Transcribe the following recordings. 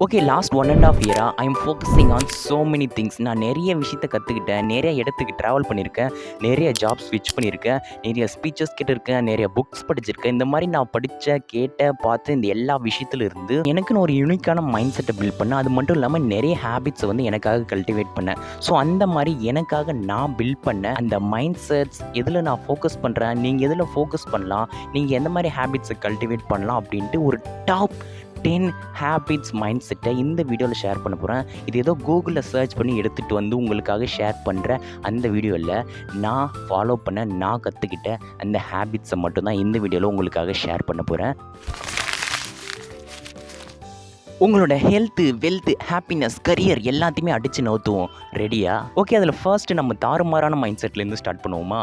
Okay, last 1.5 இயரா I am focusing on so many things. நான் நிறைய விஷயத்த கற்றுக்கிட்டேன், நிறைய இடத்துக்கு ட்ராவல் பண்ணியிருக்கேன், நிறைய ஜாப் ஸ்விட்ச் பண்ணியிருக்கேன், நிறைய ஸ்பீச்சஸ் கேட்டிருக்கேன், நிறைய புக்ஸ் படிச்சிருக்கேன். இந்த மாதிரி நான் படித்த, கேட்ட, பார்த்து இந்த எல்லா விஷயத்துல இருந்து எனக்குன்னு ஒரு யூனிக்கான மைண்ட் செட்டை பில்ட் பண்ணேன். அது மட்டும் இல்லாமல் நிறைய ஹேபிட்ஸை வந்து எனக்காக கல்டிவேட் பண்ணேன். ஸோ அந்த மாதிரி எனக்காக நான் பில்ட் பண்ண அந்த மைண்ட் செட்ஸ் எதில் நான் ஃபோக்கஸ் பண்ணுறேன், நீங்கள் எதில் ஃபோக்கஸ் பண்ணலாம், நீங்கள் எந்த மாதிரி ஹேபிட்ஸை கல்டிவேட் பண்ணலாம் அப்படின்ட்டு ஒரு டாப் 10 ஹேபிட்ஸ் மைண்ட் செட்டை இந்த வீடியோவில் ஷேர் பண்ண போகிறேன். இது ஏதோ கூகுளில் சர்ச் பண்ணி எடுத்துகிட்டு வந்து உங்களுக்காக ஷேர் பண்ணுற அந்த வீடியோவில் நான் ஃபாலோ பண்ண, நான் கற்றுக்கிட்ட அந்த ஹேபிட்ஸை மட்டும்தான் இந்த வீடியோவில் உங்களுக்காக ஷேர் பண்ண போகிறேன். உங்களோட ஹெல்த்து, வெல்த்து, ஹாப்பினஸ், கரியர் எல்லாத்தையுமே அடித்து நோத்துவோம். ரெடியா? ஓகே, அதில் ஃபர்ஸ்ட்டு நம்ம தாறுமாறான மைண்ட் செட்லேருந்து ஸ்டார்ட் பண்ணுவோமா?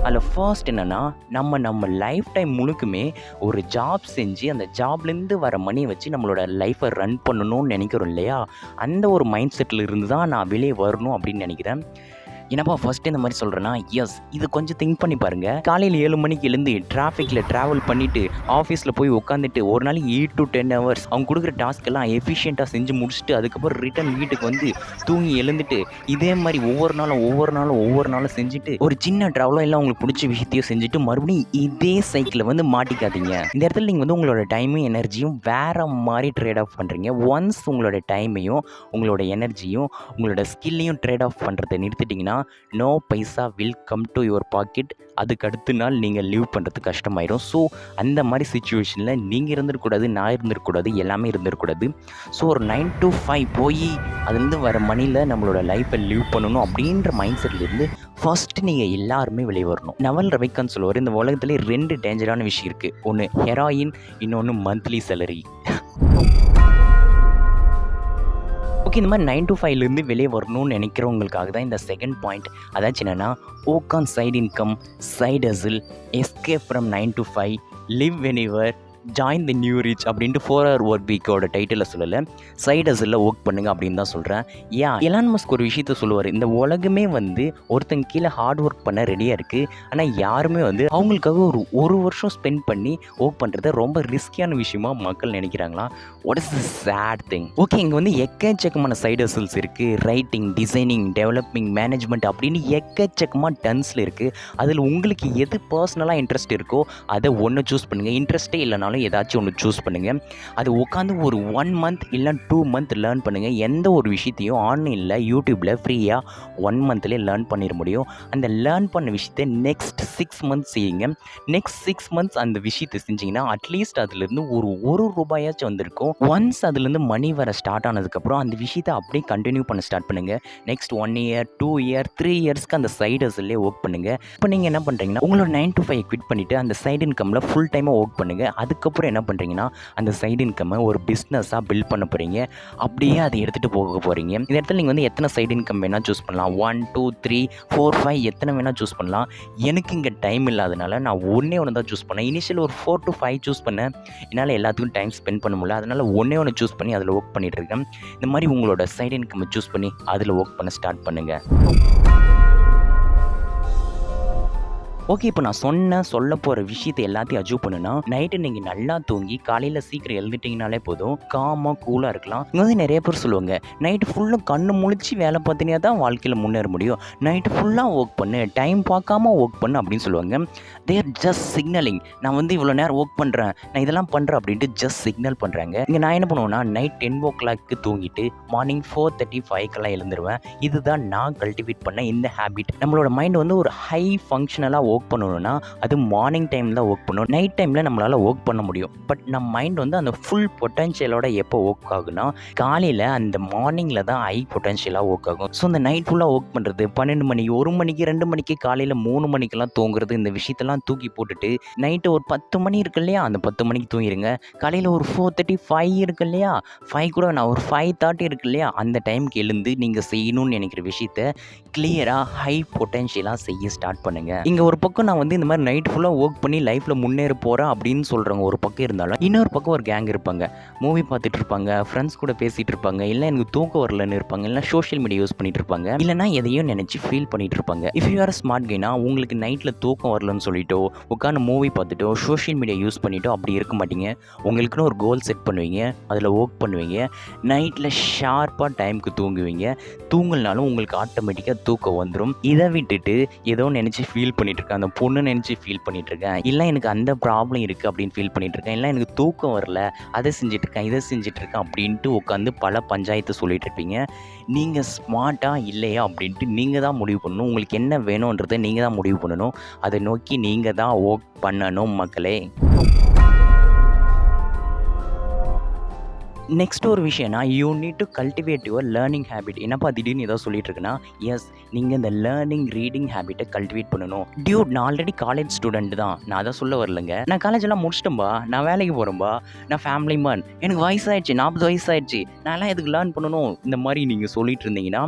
அதில் ஃபர்ஸ்ட் என்னென்னா, நம்ம லைஃப் டைம் முழுக்குமே ஒரு ஜாப் செஞ்சு அந்த ஜாப்லேருந்து வர மணியை வச்சு நம்மளோட லைஃப்பை ரன் பண்ணணும்னு நினைக்கிறோம் இல்லையா? அந்த ஒரு மைண்ட் செட்டில் இருந்து தான் நான் வெளியே வரணும் அப்படின்னு நினைக்கிறேன். என்னப்பா ஃபஸ்ட்டு இந்த மாதிரி சொல்கிறேன்னா, எஸ், இது கொஞ்சம் திங்க் பண்ணி பாருங்கள். காலையில் 7 மணிக்கு எழுந்து டிராஃபிக்கில் ட்ராவல் பண்ணிவிட்டு ஆஃபீஸில் போய் உட்காந்துட்டு ஒரு நாளைக்கு 8 to 10 hours அவங்க கொடுக்குற டாஸ்க்கெல்லாம் எஃபிஷியண்ட்டாக செஞ்சு முடிச்சுட்டு அதுக்கப்புறம் ரிட்டன் வீட்டுக்கு வந்து தூங்கி எழுந்துட்டு இதே மாதிரி ஒவ்வொரு நாளும் செஞ்சுட்டு ஒரு சின்ன ட்ராவலோ இல்லை உங்களுக்கு பிடிச்ச விஷயத்தையும் செஞ்சுட்டு மறுபடியும் இதே சைக்கிளை வந்து மாட்டிக்காதீங்க. இந்த இடத்துல நீங்கள் வந்து உங்களோட டைமும் எனர்ஜியும் வேறு மாதிரி ட்ரேட் ஆஃப் பண்ணுறீங்க. ஒன்ஸ் உங்களோட டைமையும் உங்களோட எனர்ஜியும் உங்களோட ஸ்கில்லையும் ட்ரேட் ஆஃப் பண்ணுறதை நிறுத்திட்டிங்கன்னா no paisa will come to your pocket. அதுக்கு அடுத்த நாள் நீங்கள் லீவ் பண்ணுறது கஷ்டமாயிடும். ஸோ அந்த மாதிரி சுச்சுவேஷனில் நீங்கள் இருந்துருக்கூடாது, நான் இருந்துருக்கூடாது, எல்லாமே இருந்துருக்கூடாது. ஸோ ஒரு 9 to 5 போய் அதுலேருந்து வர மணியில் நம்மளோட லைஃப்பை லீவ் பண்ணணும் அப்படின்ற மைண்ட் செட்லேருந்து ஃபஸ்ட்டு நீங்கள் எல்லாருமே வெளியே வரணும். நவல் ரவிகாந்த் சொல்லுவார், இந்த உலகத்துலேயே 2 டேஞ்சரான விஷயம் இருக்குது. ஒன்று ஹெராயின், இன்னொன்று மந்த்லி சேலரி. ஓகே, இந்த மாதிரி 9 to 5லேருந்து வெளியே வரணும்னு நினைக்கிறவங்களுக்காக தான் இந்த செகண்ட் பாயிண்ட். அதாச்சும் என்னென்னா, work on side income, side hustle, escape from 9 to 5, live anywhere, join the new rich அப்படின்ட்டு 4 hour ஒர்க் வீக்கோட டைட்டிலில் சொல்லலை, சைட் ஹசிலில் ஒர்க் பண்ணுங்க அப்படின்னு தான் சொல்கிறேன். எலான் மஸ்க் ஒரு விஷயத்த சொல்லுவார், இந்த உலகமே வந்து ஒருத்தங்க கீழே ஹார்ட் ஒர்க் பண்ண ரெடியாக இருக்குது, ஆனால் யாருமே வந்து அவங்களுக்காக ஒரு வருஷம் ஸ்பெண்ட் பண்ணி ஒர்க் பண்ணுறத ரொம்ப ரிஸ்கியான விஷயமா மக்கள் நினைக்கிறாங்களா? What is the sad thing? Okay, இங்கே வந்து எக்கச்சக்கமான சைட் ஹசில்ஸ் இருக்குது. ரைட்டிங், டிசைனிங், டெவலப்பிங், மேனேஜ்மெண்ட் அப்படின்னு எக்கச்சக்கமாக டன்ஸில் இருக்குது. அதில் உங்களுக்கு எது பர்சனலாக இன்ட்ரெஸ்ட் இருக்கோ அதை ஒன்று சூஸ் பண்ணுங்கள். இன்ட்ரெஸ்ட்டே இல்லைனாலும் ஏதாச்சும் ஒன்று சூஸ் பண்ணுங்கள். அது உட்காந்து ஒரு 1 month இல்லை 2 month லேர்ன் பண்ணுங்கள். எந்த ஒரு விஷயத்தையும் ஆன்லைனில் யூடியூப்பில் ஃப்ரீயாக 1 monthலேயே லேர்ன் பண்ணிட முடியும். அந்த லேர்ன் பண்ண விஷயத்தை நெக்ஸ்ட் 6 months செய்யுங்க. நெக்ஸ்ட் 6 months அந்த விஷயத்தை செஞ்சிங்கன்னா அட்லீஸ்ட் அதுலேருந்து ஒரு ரூபாயாச்சும் வந்திருக்கும். ஒன்ஸ் அதுலேருந்து மணி வர ஸ்டார்ட் ஆனதுக்கப்புறம் அந்த விஷயத்தை அப்படியே கண்டினியூ பண்ண ஸ்டார்ட் பண்ணுங்கள். நெக்ஸ்ட் 1 year, 2 year, 3 yearsக்கு அந்த சைட் ஹசில்லே ஒர்க் பண்ணுங்கள். இப்போ நீங்கள் என்ன பண்ணுறீங்கன்னா, உங்களோட 9 to 5 குவிட் பண்ணிவிட்டு அந்த சைட் இன்கமில் ஃபுல் டைமாக ஒர்க் பண்ணுங்கள். அதுக்கப்புறம் என்ன பண்ணுறீங்கன்னா, அந்த சைடு இன்கம்மை ஒரு பிஸ்னஸாக பில்ட் பண்ண போகிறீங்க. அப்படியே அதை எடுத்துகிட்டு போக போகிறீங்க. இந்த இடத்துல நீங்கள் வந்து எத்தனை சைடு இன்கம் வேணால் சூஸ் பண்ணலாம். 1, 2, 3, 4, 5 எத்தனை வேணால் சூஸ் பண்ணலாம். எனக்கு இங்கே டைம் இல்லாதனால நான் ஒன்று தான் சூஸ் பண்ணேன். இனிஷியல் ஒரு 4 to 5 சூஸ் பண்ணேன். என்னால் எல்லாத்துக்கும் டைம் ஸ்பெண்ட் பண்ண முடியல. அதனால் ஒன்று சூஸ் பண்ணி அதில் ஒர்க் பண்ணிகிட்டு இருக்கேன். இந்த மாதிரி உங்களோட சைடு இன்கம்மை சூஸ் பண்ணி அதில் ஒர்க் பண்ண ஸ்டார்ட் பண்ணுங்கள். ஓகே, இப்போ நான் சொல்ல போகிற விஷயத்தை எல்லாத்தையும் அச்சீவ் பண்ணுன்னா, நைட்டு நீங்கள் நல்லா தூங்கி காலையில் சீக்கிரம் எழுதிட்டிங்கனாலே போதும், காமாக கூலாக இருக்கலாம். இங்கே வந்து நிறைய பேர் சொல்லுவாங்க, நைட்டு ஃபுல்லாக கண்ணு முழிச்சு வேலை பார்த்தினா தான் வாழ்க்கையில் முன்னேற முடியும், நைட்டு ஃபுல்லாக ஒர்க் பண்ணு, டைம் பார்க்காம ஒர்க் பண்ணு அப்படின்னு சொல்லுவாங்க. They are just signalling. நான் வந்து இவ்வளோ நேரம் ஒர்க் பண்ணுறேன், நான் இதெல்லாம் பண்ணுறேன் அப்படின்ட்டு ஜஸ்ட் சிக்னல் பண்ணுறாங்க. இங்கே நான் என்ன பண்ணுவேன்னா, நைட் 10 o'clock தூங்கிட்டு மார்னிங் 4:35 எழுந்துருவேன். இதுதான் நான் கல்டிவேட் பண்ண இந்த ஹேபிட். நம்மளோட மைண்ட் வந்து ஒரு ஹை ஃபங்க்ஷனலாக ஒர்க் பண்ணணும்னா அது மார்னிங் டைம் தான் ஒர்க் பண்ணணும். நைட் டைமில் நம்மளால் ஒர்க் பண்ண முடியும். பட் நம்ம மைண்ட் வந்து அந்த ஃபுல் பொட்டன்ஷியலோட எப்போ ஒர்க் ஆகுனா, காலையில் அந்த மார்னிங்கில் தான் ஹை பொட்டன்ஷியலாக ஒர்க் ஆகும். ஸோ அந்த நைட் ஃபுல்லாக ஒர்க் பண்ணுறது 12 மணிக்கு, 1 மணிக்கு, 2 மணிக்கு, காலையில் 3 மணிக்கெல்லாம் தூங்குறது, இந்த விஷயத்தெல்லாம் தூக்கி போட்டுட்டு நைட்டு ஒரு 10 மணி இருக்கு இல்லையா, அந்த 10 மணிக்கு தூங்கிடுங்க. காலையில் ஒரு 4:35 இருக்கு இல்லையா, 5 கூட நான் ஒரு 5:30 இருக்கு இல்லையா, அந்த டைமுக்கு எழுந்து நீங்கள் செய்யணும்னு நினைக்கிற விஷயத்த கிளியராக ஹை பொட்டன்ஷியலாக செய்ய ஸ்டார்ட் பண்ணுங்கள். இங்கே ஒரு பக்கம் நான் வந்து இந்த மாதிரி நைட் ஃபுல்லாக ஒர்க் பண்ணி லைஃப்பில் முன்னேற போகிறேன் அப்படின்னு சொல்கிறவங்க ஒரு பக்கம் இருந்தாலும், இன்னொரு பக்கம் ஒரு கேங் இருப்பாங்க. மூவி பார்த்துட்டு இருப்பாங்க, ஃப்ரெண்ட்ஸ் கூட பேசிகிட்டு இருப்பாங்க, இல்லை எனக்கு தூக்கம் வரலன்னு இருப்பாங்க, இல்லை சோஷியல் மீடியா யூஸ் பண்ணிட்டு இருப்பாங்க, இல்லைனா எதையும் நினச்சி ஃபீல் பண்ணிட்டு இருப்பாங்க. இஃப் யூ ஆர் ஸ்மார்ட் கைனா உங்களுக்கு நைட்டில் தூக்கம் வரலன்னு சொல்லிட்டோ உட்காந்து மூவி பார்த்துட்டோ சோஷியல் மீடியா யூஸ் பண்ணிட்டோ அப்படி இருக்க மாட்டீங்க. உங்களுக்குன்னு ஒரு கோல் செட் பண்ணுவீங்க, அதில் ஒர்க் பண்ணுவீங்க, நைட்டில் ஷார்ப்பாக டைமுக்கு தூங்குவீங்க. தூங்கலனாலும் உங்களுக்கு ஆட்டோமேட்டிக்காக தூக்கம் வந்துடும். இதை விட்டுட்டு ஏதோ நினச்சி ஃபீல் பண்ணிட்டு இருக்கேன், அந்த பொண்ணு நினச்சி ஃபீல் பண்ணிட்டு இருக்கேன், இல்லை எனக்கு அந்த ப்ராப்ளம் இருக்குது அப்படின்னு ஃபீல் பண்ணிட்டு இருக்கேன், இல்லை எனக்கு தூக்கம் வரல அதை செஞ்சுட்டு இருக்கேன் இதை செஞ்சுட்டு இருக்கேன் அப்படின்ட்டு உட்காந்து பல பஞ்சாயத்து சொல்லிட்டு இருப்பீங்க. நீங்கள் ஸ்மார்ட்டாக இல்லையா அப்படின்ட்டு நீங்கள் தான் முடிவு பண்ணணும். உங்களுக்கு என்ன வேணுன்றதை நீங்கள் தான் முடிவு பண்ணணும். அதை நோக்கி நீங்கள் தான் ஒர்க் பண்ணணும் மக்களே. நெக்ஸ்ட் ஒரு விஷயம்னா, you need to cultivate your learning habit. என்னப்பா திடீர்னு ஏதோ சொல்லிட்டு இருக்குன்னா, எஸ், நீங்கள் இந்த லேர்னிங் ரீடிங் ஹேபிட்டை கல்டிவேட் பண்ணணும். டியூட், நான் ஆல்ரெடி காலேஜ் ஸ்டூடெண்ட் தான், நான் அதை சொல்ல வரலைங்க. நான் காலேஜெல்லாம் முடிச்சிட்டேன்பா, நான் வேலைக்கு போகிறேன்பா, நான் ஃபேமிலி மேன், எனக்கு வயசாகிடுச்சு, 40 வயசாகிடுச்சு, நான்லாம் எதுக்கு லேர்ன் பண்ணணும் இந்த மாதிரி நீங்கள் சொல்லிட்டு இருந்தீங்கன்னா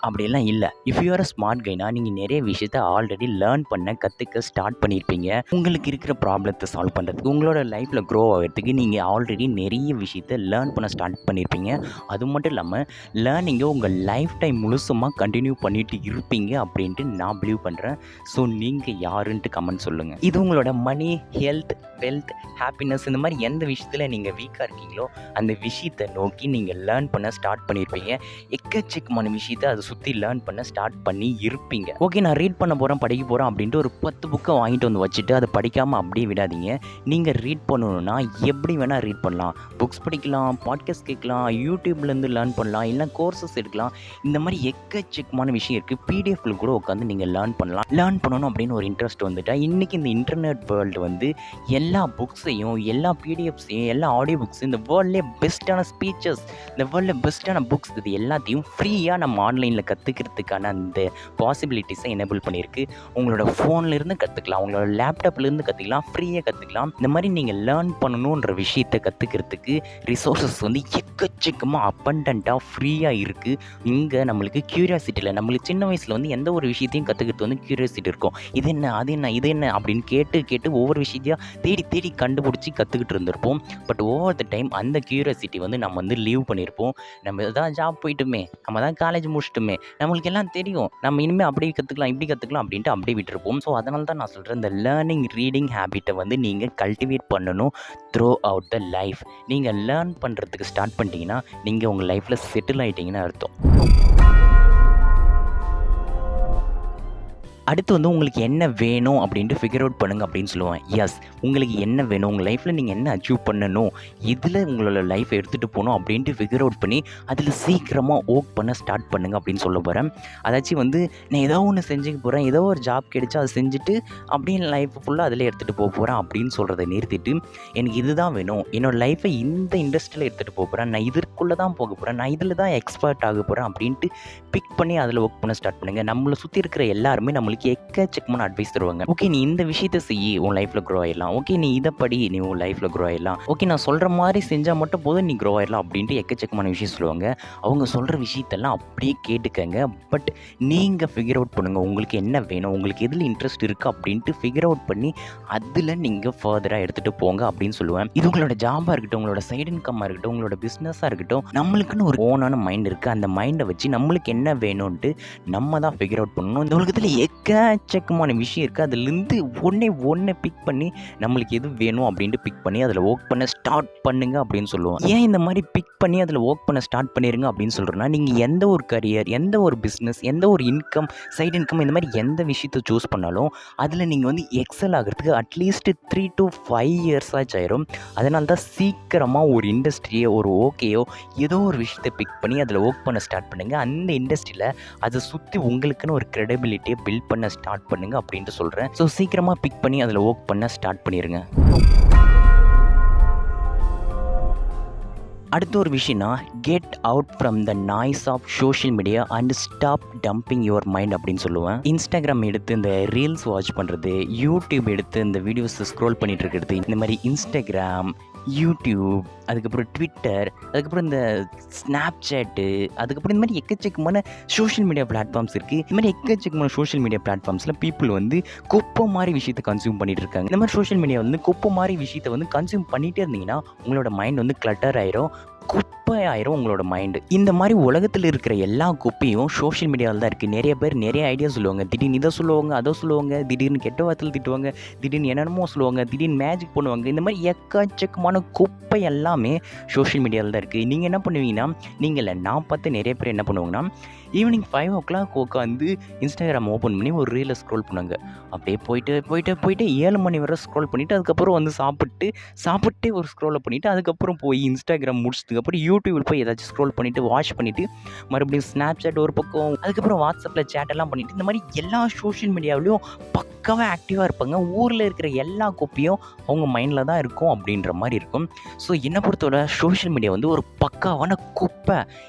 அப்படியெல்லாம் இல்லை. இஃப் யூ ஆர் ஸ்மார்ட் கைனா நீங்கள் நிறைய விஷயத்த ஆல்ரெடி லேர்ன் பண்ண கற்றுக்க ஸ்டார்ட் பண்ணியிருப்பீங்க. உங்களுக்கு இருக்கிற ப்ராப்ளத்தை சால்வ் பண்ணுறதுக்கு, உங்களோட லைஃப்பில் க்ரோ ஆகிறதுக்கு நீங்கள் ஆல்ரெடி நிறைய விஷயத்த லேர்ன் பண்ண ஸ்டார்ட் பண்ணியிருப்பீங்க. அது மட்டும் இல்லாமல் லேர்னிங்கை உங்கள் லைஃப் டைம் முழுசுமாக கண்டினியூ பண்ணிட்டு இருப்பீங்க அப்படின்ட்டு நான் பிலீவ் பண்ணுறேன். ஸோ நீங்கள் யாருன்ட்டு கமெண்ட் சொல்லுங்கள். இது உங்களோட மணி, ஹெல்த், வெல்த், ஹாப்பினஸ் இந்த மாதிரி எந்த விஷயத்தில் நீங்கள் வீக்காக இருக்கீங்களோ அந்த விஷயத்தை நோக்கி நீங்கள் லேர்ன் பண்ண ஸ்டார்ட் பண்ணியிருப்பீங்க. எக்கச்சக்கமான விஷயத்தை அதை சுற்றி லேர்ன் பண்ண ஸ்டார்ட் பண்ணி இருப்பீங்க. ஓகே, நான் ரீட் பண்ண போகிறேன், படிக்க போகிறேன் அப்படின்ட்டு ஒரு 10 புக்கை வாங்கிட்டு வந்து வச்சுட்டு அதை படிக்காமல் அப்படியே விடாதீங்க. நீங்கள் ரீட் பண்ணணுன்னா எப்படி வேணால் ரீட் பண்ணலாம். புக்ஸ் படிக்கலாம், பாட்காஸ்ட் கேட்கலாம், யூடியூப்லேருந்து லேர்ன் பண்ணலாம், இல்லை கோர்சஸ் எடுக்கலாம். இந்த மாதிரி எக்கச்சக்கமான விஷயம் இருக்குது. பிடிஎஃப்ல கூட உட்காந்து நீங்கள் லேர்ன் பண்ணலாம். லேர்ன் பண்ணணும் அப்படின்னு ஒரு இன்ட்ரெஸ்ட் வந்துட்டா இன்றைக்கி இந்த இன்டர்நெட் வேர்ல்டு வந்து எல்லா புக்ஸையும், எல்லா பிடிஎஃப்ஸையும், எல்லா ஆடியோ புக்ஸையும், இந்த வேர்ல்ட்லேயே பெஸ்ட்டான ஸ்பீச்சஸ், இந்த வேர்ல்டில் பெஸ்ட்டான புக்ஸ் இது எல்லாத்தையும் ஃப்ரீயாக நம்ம ஆன்லைனில் கற்றுக்கிறதுக்கான அந்த பாசிபிலிட்டிஸை எனேபிள் பண்ணியிருக்கு. உங்களோட ஃபோன்லேருந்து கற்றுக்கலாம், உங்களோட லேப்டாப்லேருந்து கற்றுக்கலாம், ஃப்ரீயாக கற்றுக்கலாம். இந்த மாதிரி நீங்கள் லேர்ன் பண்ணணுன்ற விஷயத்தை கற்றுக்கிறதுக்கு ரிசோர்ஸஸ் வந்து எக்கச்சக்கமாக அபண்டண்ட்டாக ஃப்ரீயாக இருக்குது. இங்கே நம்மளுக்கு க்யூரியாசிட்டியில், நம்மளுக்கு சின்ன வயசில் வந்து எந்த ஒரு விஷயத்தையும் கற்றுக்கிறது வந்து க்யூரியாசிட்டி இருக்கும். இது என்ன, அது என்ன, இது என்ன அப்படின்னு கேட்டு ஒவ்வொரு விஷயத்தையும் தேடி கண்டுபிடிச்சி கற்றுக்கிட்டு இருந்திருப்போம். பட் ஓவர் த டைம் அந்த க்யூரியாசிட்டி வந்து நம்ம வந்து லீவ் பண்ணியிருப்போம். நம்ம தான் ஜாப் போயிட்டுமே, நம்ம தான் காலேஜ் முடிச்சிட்டுமே, நம்மளுக்கு எல்லாம் தெரியும், நம்ம இனிமேல் அப்படியே கற்றுக்கலாம், இப்படி கற்றுக்கலாம் அப்படின்ட்டு அப்படியே விட்டுருப்போம். ஸோ அதனால தான் நான் சொல்கிறேன், இந்த லேர்னிங் ரீடிங் ஹேபிட்டை வந்து நீங்கள் கல்டிவேட் பண்ணணும் த்ரூ அவுட் த லைஃப். நீங்கள் லேர்ன் பண்ணுறதுக்கு ஸ்டார்ட் பண்ணிட்டீங்கன்னா நீங்கள் உங்கள் லைஃப்பில் செட்டில் ஆகிட்டீங்கன்னு அர்த்தம். அடுத்து வந்து உங்களுக்கு என்ன வேணும் அப்படின்ட்டு ஃபிகர் அவுட் பண்ணுங்கள் அப்படின்னு சொல்லுவேன். எஸ், உங்களுக்கு என்ன வேணும், உங்கள் லைஃப்பில் நீங்கள் என்ன அச்சீவ் பண்ணணும், இதில் உங்களோட லைஃப்பை எடுத்துகிட்டு போகணும் அப்படின்ட்டு ஃபிகர் அவுட் பண்ணி அதில் சீக்கிரமாக ஒர்க் பண்ண ஸ்டார்ட் பண்ணுங்கள் அப்படின்னு சொல்ல போகிறேன். அதாச்சும் வந்து நான் ஏதோ ஒன்று செஞ்சுக்க போகிறேன், ஏதோ ஒரு ஜாப் கிடைச்சா அதை செஞ்சுட்டு அப்படின்னு லைஃப் ஃபுல்லாக அதில் எடுத்துகிட்டு போக போகிறேன் அப்படின்னு சொல்கிறத நிறுத்திட்டு, எனக்கு இதுதான் வேணும், என்னோடய லைஃப்பை இந்த இண்டஸ்ட்ரியில் எடுத்துகிட்டு போக போகிறேன், நான் இதற்குள்ளே தான் போக போகிறேன், நான் இதில் தான் எக்ஸ்பர்ட் ஆக போகிறேன் அப்படின்ட்டு பிக் பண்ணி அதில் ஒர்க் பண்ண ஸ்டார்ட் பண்ணுங்கள். நம்மளை சுற்றி இருக்கிற எல்லாருமே நம்மளுக்கு எக்கச்சக்கமான அட்வைஸ் தருவாங்க. ஓகே, நீ இந்த விஷயத்தை செய்யி, உன் லைஃப்பில் க்ரோ ஆயிடலாம். ஓகே, நீ இதை படி, நீ உன் லைஃப்பில் க்ரோ ஆயிடலாம். ஓகே, நான் சொல்கிற மாதிரி செஞ்சால் மட்டும் போதும் நீ க்ரோ ஆயிடலாம் அப்படின்ட்டு எக்கச்சக்கமான விஷயம் சொல்லுவாங்க. அவங்க சொல்கிற விஷயத்தெல்லாம் அப்படியே கேட்டுக்கங்க. பட் நீங்கள் ஃபிகர் அவுட் பண்ணுங்கள், உங்களுக்கு என்ன வேணும், உங்களுக்கு எதில் இன்ட்ரெஸ்ட் இருக்குது அப்படின்ட்டு ஃபிகர் அவுட் பண்ணி அதில் நீங்கள் ஃபர்தராக எடுத்துகிட்டு போங்க அப்படின்னு சொல்லுவேன். இது உங்களோட ஜாபாக இருக்கட்டும், உங்களோட சைடு இன்கம்மாக இருக்கட்டும், உங்களோட பிஸ்னஸாக இருக்கட்டும், நம்மளுக்குன்னு ஒரு ஓனான மைண்ட் இருக்குது. அந்த மைண்டை வச்சு நம்மளுக்கு என்ன வேணும்ன்ட்டு நம்ம தான் ஃபிகர் அவுட் பண்ணணும். இந்த உலகத்தில் எக்கச்சக்கமான விஷயம் இருக்குது. அதுலேருந்து ஒன்றே பிக் பண்ணி நம்மளுக்கு எது வேணும் அப்படின்ட்டு பிக் பண்ணி அதில் ஒர்க் பண்ண ஸ்டார்ட் பண்ணுங்க அப்படின்னு சொல்லுவோம். ஏன் இந்த மாதிரி பிக் பண்ணி அதில் ஒர்க் பண்ண ஸ்டார்ட் பண்ணிடுங்க அப்படின்னு சொல்கிறேன்னா, நீங்கள் எந்த ஒரு கரியர், எந்த ஒரு பிஸ்னஸ், எந்த ஒரு இன்கம், சைடு இன்கம், இந்த மாதிரி எந்த விஷயத்தை சூஸ் பண்ணாலும் அதில் நீங்கள் வந்து எக்ஸல் ஆகிறதுக்கு அட்லீஸ்ட் 3 to 5 years ஆயிரும். அதனால தான் சீக்கிரமாக ஒரு இண்டஸ்ட்ரியை, ஒரு ஓகேயோ ஏதோ ஒரு விஷயத்தை பிக் பண்ணி அதில் ஒர்க் பண்ண ஸ்டார்ட் பண்ணுங்கள். அந்த இண்டஸ்ட்ரியில் அதை சுற்றி உங்களுக்குன்னு ஒரு கிரெடிபிலிட்டியை பில்ட் பண்ண ஸ்டார்ட் பண்ணுங்க அப்படின்ட்டு சொல்கிறேன். ஸோ சீக்கிரமாக பிக் பண்ணி அதில் ஒர்க் பண்ண ஸ்டார்ட் பண்ணிடுங்க. அடுத்த ஒரு விஷயம்னா, get out from the noise of social media and stop dumping your mind அப்படின்னு சொல்லுவேன். இன்ஸ்டாகிராம் எடுத்து இந்த ரீல்ஸ் வாட்ச் பண்ணுறது, யூடியூப் எடுத்து இந்த வீடியோஸ் ஸ்க்ரோல் பண்ணிட்டு இருக்கிறது, இந்த மாதிரி இன்ஸ்டாகிராம், யூடியூப், அதுக்கப்புறம் ட்விட்டர், அதுக்கப்புறம் இந்த ஸ்னாப்சாட்டு, அதுக்கப்புறம் இந்த மாதிரி எக்கச்சக்கமான சோஷியல் மீடியா பிளாட்ஃபார்ம்ஸ் இருக்குது. இந்த மாதிரி எக்கச்சக்கமான சோஷியல் மீடியா பிளாட்ஃபார்ம்ஸில் பீப்புள் வந்து குப்பை மாதிரி விஷயத்தை கன்சியூம் பண்ணிட்டு இருக்காங்க. இந்த மாதிரி சோஷியல் மீடியா வந்து குப்பை மாதிரி விஷயத்தை வந்து கன்சியூம் பண்ணிகிட்டே இருந்தீங்கன்னா உங்களோட மைண்ட் வந்து கிளட்டர் ஆயிரும், குப்பையாயிரும் உங்களோட மைண்டு. இந்த மாதிரி உலகத்தில் இருக்கிற எல்லா குப்பையும் சோஷியல் மீடியாவில் தான் இருக்குது. நிறைய பேர் நிறைய ஐடியா சொல்லுவாங்க. திடீர்னு இதை சொல்லுவாங்க, அதை சொல்லுவாங்க, திடீர்னு கெட்ட வார்த்தையில் திட்டுவாங்க, திடீர்னு என்னென்னமோ சொல்லுவாங்க, திடீர்னு மேஜிக் பண்ணுவாங்க. இந்த மாதிரி எக்கச்சக்கமான குப்பை எல்லாமே சோஷியல் மீடியாவில் தான் இருக்குது. நீங்கள் என்ன பண்ணுவீங்கன்னா, நீங்கள் இல்லை, நான் பார்த்து நிறைய பேர் என்ன பண்ணுவாங்கன்னா, ஈவினிங் 5 o'clock உட்காந்து இன்ஸ்டாகிராம் ஓப்பன் பண்ணி ஒரு ரீலை ஸ்க்ரோல் பண்ணுவாங்க. அப்படியே போயிட்டு 7 மணி வரை ஸ்க்ரோல் பண்ணிவிட்டு அதுக்கப்புறம் வந்து சாப்பிட்டு ஒரு ஸ்க்ரோலை பண்ணிவிட்டு அதுக்கப்புறம் போய் இன்ஸ்டாகிராம் முடிச்சதுக்கப்புறம் யூடியூபில் போய் ஏதாச்சும் ஸ்க்ரோல் பண்ணிவிட்டு வாட்ச் பண்ணிவிட்டு மறுபடியும் ஸ்னாப்சாட் ஒரு பக்கம், அதுக்கப்புறம் வாட்ஸ்அப்பில் சேட்டெல்லாம் பண்ணிவிட்டு இந்த மாதிரி எல்லா சோஷியல் மீடியாவிலையும் பக்காவாக ஆக்டிவாக இருப்பாங்க. ஊரில் இருக்கிற எல்லா குப்பையும் அவங்க மைண்டில் தான் இருக்கும் அப்படின்ற மாதிரி இருக்கும். ஸோ என்னை பொறுத்தவரை சோஷியல் மீடியா வந்து ஒரு பக்காவான குப்பை.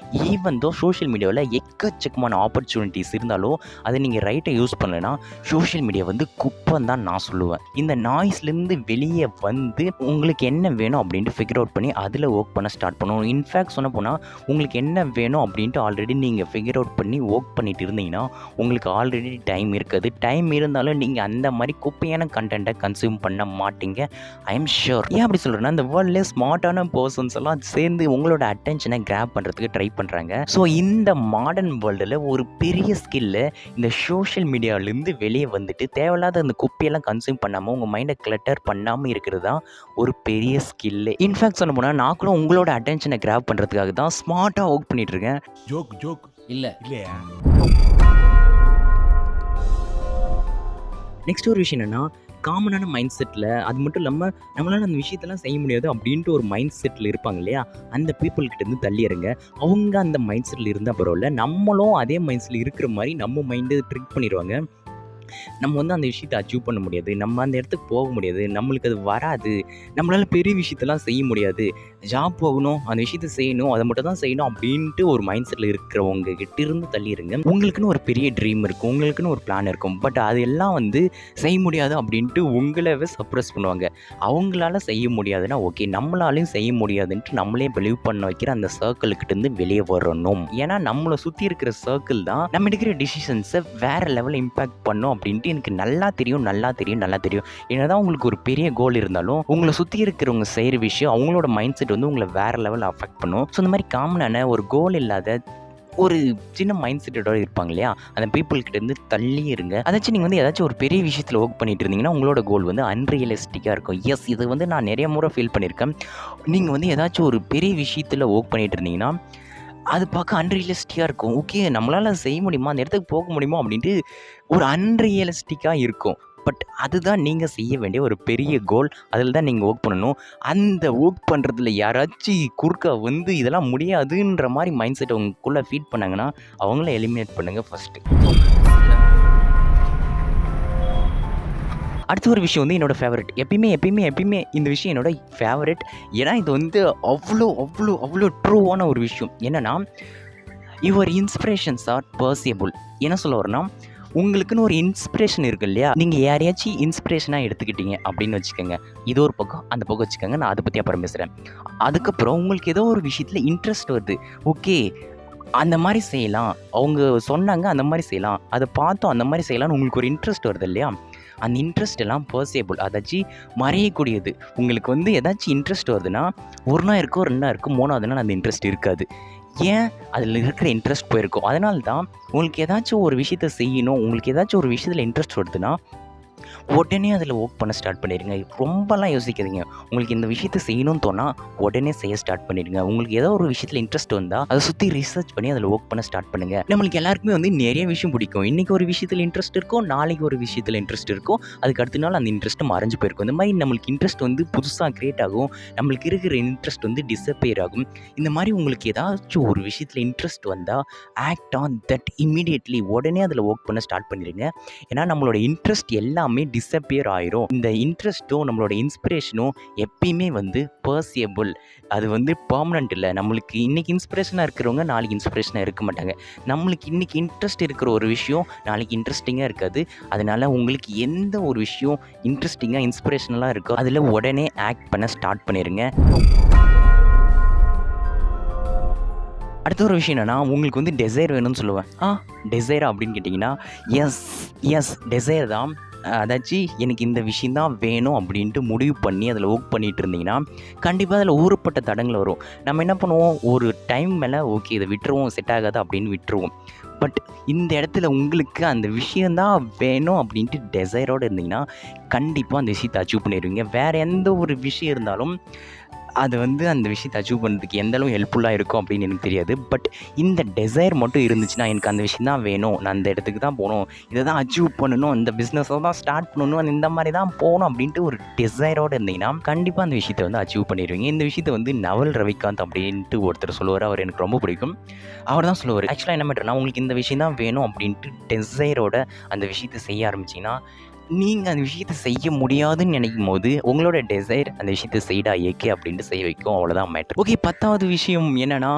ஈவன் தோ சோஷியல் மீடியாவில் எக்கச்சக்கமான ஆப்பர்ச்சுனிட்டிஸ் இருந்தாலும் அதை நீங்கள் ரைட்டை யூஸ் பண்ணலைன்னா சோஷியல் மீடியா வந்து குப்பைன்னு தான் நான் சொல்லுவேன். இந்த நாய்ஸ்லேருந்து வெளியே வந்து உங்களுக்கு என்ன வேணும் அப்படின்ட்டு ஃபிகர் அவுட் பண்ணி அதில் ஒர்க் பண்ண ஸ்டார்ட் பண்ணணும். இன்ஃபேக்ட் சொன்ன போனால் உங்களுக்கு என்ன வேணும் அப்படின்ட்டு ஆல்ரெடி நீங்கள் ஃபிகர் அவுட் பண்ணி ஒர்க் பண்ணிட்டு இருந்தீங்கன்னா உங்களுக்கு ஆல்ரெடி டைம் இருக்காது. டைம் இருந்தாலும் நீங்கள் அந்த மாதிரி குப்பையான கண்டென்ட்டை கன்சியூம் பண்ண மாட்டீங்க. I am sure. ஏன் அப்படி சொல்கிறேன்னா, இந்த வேர்ல்ட்லேயே ஸ்மார்ட்டான பர்சன்ஸ் எல்லாம் சேர்ந்து உங்களோட அட்டென்ஷனை கிராப் பண்ணுறதுக்கு ட்ரை பண்ணுறாங்க. ஸோ இந்த மாடர்ன் வேர்ல்டில் ஒரு பெரிய ஸ்கில்லு இந்த சோஷியல் மீடியாவிலேருந்து வெளியே வந்துட்டு தேவையில்லாத அந்த குப்பையெல்லாம் கன்சியூம் பண்ணாமல் உங்கள் மைண்டை கிளட்டர் பண்ணாமல் இருக்கிறது தான் ஒரு பெரிய ஸ்கில்லு. இன்ஃபேக்ட் சொல்ல போனால் நான் கூட உங்களோட அட்டென்ஷனை கிராப் பண்ணுறதுக்காக தான் ஸ்மார்ட்டாக ஒர்க் பண்ணிட்டு இருக்கேன். ஜோக் இல்லையா? நெக்ஸ்ட் ஒரு விஷயம் என்னென்னா, காமனான மைண்ட் செட்டில் அது மட்டும் இல்லாமல் நம்மளால் அந்த விஷயத்தெல்லாம் செய்ய முடியாது அப்படின்ட்டு ஒரு மைண்ட் செட்டில் இருப்பாங்க இல்லையா, அந்த பீப்புள்கிட்டேருந்து தள்ளி இருங்க. அவங்க அந்த மைண்ட் செட்டில் இருந்தால் பரவாயில்ல, நம்மளும் அதே மைண்ட் செட்டில் இருக்கிற மாதிரி நம்ம மைண்டு ட்ரிக் பண்ணிடுவாங்க. நம்ம வந்து அந்த விஷயத்தை அச்சீவ் பண்ண முடியாது, நம்ம அந்த இடத்துக்கு போக முடியாது, நம்மளுக்கு அது வராது, நம்மளால் பெரிய விஷயத்தெல்லாம் செய்ய முடியாது, ஜாப் போகணும், அந்த விஷயத்தை செய்யணும், அதை மட்டும் தான் செய்யணும் அப்படின்ட்டு ஒரு மைண்ட் செட்டில் இருக்கிறவங்க கிட்ட இருந்து தள்ளிடுங்க. உங்களுக்குன்னு ஒரு பெரிய ட்ரீம் இருக்கும், உங்களுக்குன்னு ஒரு பிளான் இருக்கும், பட் அதெல்லாம் வந்து செய்ய முடியாது அப்படின்ட்டு உங்களவே சப்ரஸ் பண்ணுவாங்க. அவங்களால செய்ய முடியாதுன்னா ஓகே, நம்மளாலையும் செய்ய முடியாதுன்ட்டு நம்மளே பிலீவ் பண்ண வைக்கிற அந்த சர்க்கிள்கிட்டேருந்து வெளியே வரணும். ஏன்னா நம்மளை சுற்றி இருக்கிற சர்க்கிள் தான் நம்ம எடுக்கிற டிசிஷன்ஸை வேறு லெவலில் இம்பேக்ட் பண்ணும் அப்படின்ட்டு எனக்கு நல்லா தெரியும். என்னதான் உங்களுக்கு ஒரு பெரிய கோல் இருந்தாலும் உங்களை சுற்றி இருக்கிறவங்க செய்கிற விஷயம் அவங்களோட மைண்ட் செட் வந்து உங்களை வேறு லெவலில் அஃபெக்ட் பண்ணும். ஸோ இந்த மாதிரி காமனான ஒரு கோல் இல்லாத ஒரு சின்ன மைண்ட் செட்டோட இருப்பாங்க இல்லையா, அந்த பீப்புள்கிட்டேருந்து தள்ளி இருங்க. அதாச்சும் நீங்கள் வந்து ஏதாச்சும் ஒரு பெரிய விஷயத்தில் ஒர்க் பண்ணிட்டு இருந்தீங்கன்னா உங்களோட கோல் வந்து அன்ரியலிஸ்டிக்காக இருக்கும். எஸ், இது வந்து நான் நிறைய முறை ஃபீல் பண்ணியிருக்கேன். நீங்கள் வந்து ஏதாச்சும் ஒரு பெரிய விஷயத்தில் ஒர்க் பண்ணிட்டு இருந்தீங்கன்னா அது பார்க்க அன்ரியலிஸ்டிக்காக இருக்கும். ஓகே, நம்மளால் செய்ய முடியுமா, அந்த இடத்துக்கு போக முடியுமா அப்படின்ட்டு ஒரு அன்ரியலிஸ்டிக்காக இருக்கும். பட் அதுதான் நீங்கள் செய்ய வேண்டிய ஒரு பெரிய கோல். அதில் தான் நீங்கள் ஒர்க் பண்ணணும். அந்த ஒர்க் பண்ணுறதுல யாராச்சும் குறுக்க வந்து இதெல்லாம் முடியாதுன்ற மாதிரி மைண்ட் செட் உங்களுக்குள்ளே ஃபீட் பண்ணாங்கன்னா அவங்கள எலிமினேட் பண்ணுங்கள் ஃபஸ்ட்டு. அடுத்த ஒரு விஷயம் வந்து என்னோடய ஃபேவரட். எப்பயுமே இந்த விஷயம் என்னோடய ஃபேவரட். ஏன்னா இது வந்து அவ்வளோ ட்ரூவான ஒரு விஷயம். என்னென்னா, யுவர் இன்ஸ்பிரேஷன்ஸ் ஆர் பர்சியபிள். என்ன சொல்ல வரேன்னா, உங்களுக்குன்னு ஒரு இன்ஸ்பிரேஷன் இருக்குது இல்லையா, நீங்கள் யாரையாச்சும் இன்ஸ்பிரேஷனாக எடுத்துக்கிட்டீங்க அப்படின்னு வச்சுக்கோங்க. இது ஒரு பக்கம், அந்த பக்கம் வச்சுக்கோங்க. நான் அதை பற்றி அப்புறம் பேசுகிறேன். அதுக்கப்புறம் உங்களுக்கு ஏதோ ஒரு விஷயத்தில் இன்ட்ரெஸ்ட் வருது. ஓகே, அந்த மாதிரி செய்யலாம், அவங்க சொன்னாங்க அந்த மாதிரி செய்யலாம், அதை பார்த்தோம் அந்த மாதிரி செய்யலாம்னு உங்களுக்கு ஒரு இன்ட்ரெஸ்ட் வருது இல்லையா, அந்த இன்ட்ரெஸ்ட் எல்லாம் பர்சியபிள், அதாச்சும் மறையக்கூடியது. உங்களுக்கு வந்து ஏதாச்சும் இன்ட்ரெஸ்ட் வருதுன்னா ஒரு நாள் இருக்கும், 2 நாள் இருக்கும், 3வது நாள் அந்த இன்ட்ரெஸ்ட் இருக்காது. ஏன்? அதில் இருக்கிற இன்ட்ரெஸ்ட் போயிருக்கும். அதனால தான் உங்களுக்கு ஏதாச்சும் ஒரு விஷயத்தை செய்யணும், உங்களுக்கு ஏதாச்சும் ஒரு விஷயத்தில் இன்ட்ரெஸ்ட் வருதுன்னா உடனே அதில் ஒர்க் பண்ண ஸ்டார்ட் பண்ணிடுங்க. ரொம்பலாம் யோசிக்காதீங்க. உங்களுக்கு இந்த விஷயத்தை செய்யணும்னு தோணால் உடனே செய்ய ஸ்டார்ட் பண்ணிடுங்க. உங்களுக்கு ஏதோ ஒரு விஷயத்தில் இன்ட்ரெஸ்ட் வந்தால் அதை சுற்றி ரிசர்ச் பண்ணி அதில் ஒர்க் பண்ண ஸ்டார்ட் பண்ணுங்கள். நம்மளுக்கு எல்லாருக்குமே வந்து நிறைய விஷயம் பிடிக்கும். இன்றைக்கி ஒரு விஷயத்தில் இன்ட்ரெஸ்ட் இருக்கும், நாளைக்கு ஒரு விஷயத்தில் இன்ட்ரெஸ்ட் இருக்கும், அதுக்கு அடுத்த நாள் அந்த இன்ட்ரெஸ்ட்டு மறைஞ்சு போயிருக்கும். இந்த மாதிரி நம்மளுக்கு இன்ட்ரெஸ்ட் வந்து புதுசாக க்ரியேட் ஆகும், நம்மளுக்கு இருக்கிற இன்ட்ரெஸ்ட் வந்து டிஸப்பியர் ஆகும். இந்த மாதிரி உங்களுக்கு ஏதாச்சும் ஒரு விஷயத்தில் இன்ட்ரெஸ்ட் வந்தால் ஆக்ட் ஆன் தட் இம்மீடியட்லி. உடனே அதில் ஒர்க் பண்ண ஸ்டார்ட் பண்ணிடுங்க. ஏன்னா நம்மளோட இன்ட்ரெஸ்ட் எல்லாமே எல்லாமே டிஸப்பியர் ஆயிரும். இந்த இன்ட்ரெஸ்ட்டும் நம்மளோட இன்ஸ்பிரேஷனும் எப்பயுமே வந்து பர்சியபிள். அது வந்து பெர்மனன்ட் இல்லை. நம்மளுக்கு இன்றைக்கி இன்ஸ்பிரேஷனாக இருக்கிறவங்க நாளைக்கு இன்ஸ்பிரேஷனாக இருக்க மாட்டாங்க. நம்மளுக்கு இன்றைக்கி இன்ட்ரெஸ்ட் இருக்கிற ஒரு விஷயம் நாளைக்கு இன்ட்ரெஸ்டிங்காக இருக்காது. அதனால் உங்களுக்கு எந்த ஒரு விஷயம் இன்ட்ரெஸ்டிங்காக இன்ஸ்பிரேஷனலாக இருக்கோ அதில் உடனே ஆக்ட் பண்ண ஸ்டார்ட் பண்ணிடுங்க. அடுத்த ஒரு விஷயம் என்னென்னா, உங்களுக்கு வந்து டெசைர் வேணும்னு சொல்லுவேன். டெசைரா அப்படின்னு கேட்டிங்கன்னா, எஸ் டெசைர் தான். அதாச்சும் எனக்கு இந்த விஷயந்தான் வேணும் அப்படின்ட்டு முடிவு பண்ணி அதில் ஒர்க் பண்ணிகிட்டு இருந்தீங்கன்னா கண்டிப்பாக அதில் ஊறுப்பட்ட தடங்கள் வரும். நம்ம என்ன பண்ணுவோம், ஒரு டைம் மேலே ஓகே இதை விட்டுருவோம், செட் ஆகாது அப்படின்னு விட்டுருவோம். பட் இந்த இடத்துல உங்களுக்கு அந்த விஷயந்தான் வேணும் அப்படின்ட்டு டெசைரோடு இருந்தீங்கன்னா கண்டிப்பாக அந்த விஷயத்தை அச்சீவ் பண்ணிடுவீங்க. வேறு எந்த ஒரு விஷயம் இருந்தாலும் அது வந்து அந்த விஷயத்தை அச்சீவ் பண்ணுறதுக்கு எந்த அளவு ஹெல்ப்ஃபுல்லாக இருக்கும் அப்படின்னு எனக்கு தெரியாது. பட் இந்த டெசைர் மட்டும் இருந்துச்சுன்னா, எனக்கு அந்த விஷயம் தான் வேணும், நான் அந்த இடத்துக்கு தான் போகணும், இதை தான் அச்சீவ் பண்ணணும், இந்த பிஸ்னஸை தான் ஸ்டார்ட் பண்ணணும், இந்த மாதிரி தான் போகணும் அப்படின்ட்டு ஒரு டெசைரோடு இருந்தீங்கன்னா கண்டிப்பாக அந்த விஷயத்தை வந்து அச்சீவ் பண்ணிடுவீங்க. இந்த விஷயத்தை வந்து நவல் ரவிகாந்த் அப்படின்ட்டு ஒருத்தர் சொல்லுவார். அவர் எனக்கு ரொம்ப பிடிக்கும். அவர் தான் சொல்லுவார், ஆக்சுவலாக என்ன பண்ணுறேன்னா, உங்களுக்கு இந்த விஷயம் தான் வேணும் அப்படின்ட்டு டெசைரோட அந்த விஷயத்தை செய்ய ஆரம்பிச்சிங்கன்னா நீங்கள் அந்த விஷயத்தை செய்ய முடியாதுன்னு நினைக்கும் போது உங்களோட டெசைர் அந்த விஷயத்தை செய்டா ஏகே அப்படின்ட்டு செய்ய வைக்கும். அவ்வளோதான் மேட்ரு. ஓகே, 10வது விஷயம் என்னென்னா,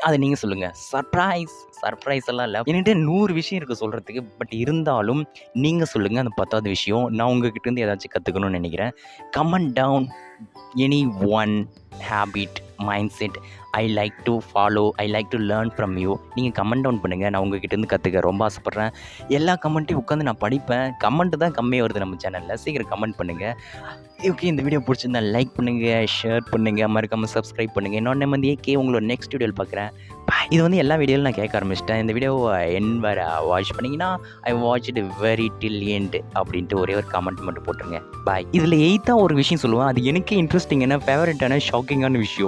அதை நீங்கள் சொல்லுங்கள். சர்ப்ரைஸ் எல்லாம் இல்லை. என்கிட்ட 100 விஷயம் இருக்குது சொல்கிறதுக்கு. பட் இருந்தாலும் நீங்கள் சொல்லுங்கள் அந்த 10வது விஷயம். நான் உங்ககிட்டேருந்து ஏதாச்சும் கற்றுக்கணும்னு நினைக்கிறேன். Comment down any one habit, mind set I like to follow, I like to learn from you. நீங்கள் கமெண்ட் டவுன் பண்ணுங்கள். நான் உங்ககிட்டேருந்து கற்றுக்க ரொம்ப ஆசைப்பட்றேன். எல்லா கமெண்ட்டையும் உட்காந்து நான் படிப்பேன். கமெண்ட்டு தான் கம்மியாக வருது நம்ம சேனலில். சீக்கிரம் கமெண்ட் பண்ணுங்கள். ஓகே, இந்த வீடியோ பிடிச்சிருந்தா லைக் பண்ணுங்கள், ஷேர் பண்ணுங்கள், மறக்காமல் சப்ஸ்கிரைப் பண்ணுங்கள். இன்னொன்று நம்ம வந்து ஏகே உங்களோட நெக்ஸ்ட் வீடியோவில் பார்க்குறேன். இது வந்து எல்லா வீடியோவில் நான் கேட்க ஆரம்பிச்சிட்டேன். இந்த வீடியோவை வர வாட்ச் பண்ணிங்கன்னா I watch it very till end அப்படின்ட்டு ஒரே ஒரு கமெண்ட் மட்டும் போட்டுருங்க. பாய். இதில் 8ஆ ஒரு விஷயம் சொல்லுவேன். அது எனக்கே இன்ட்ரெஸ்டிங்கான ஃபேவரட்டான ஷாக்கிங்கான விஷயம்.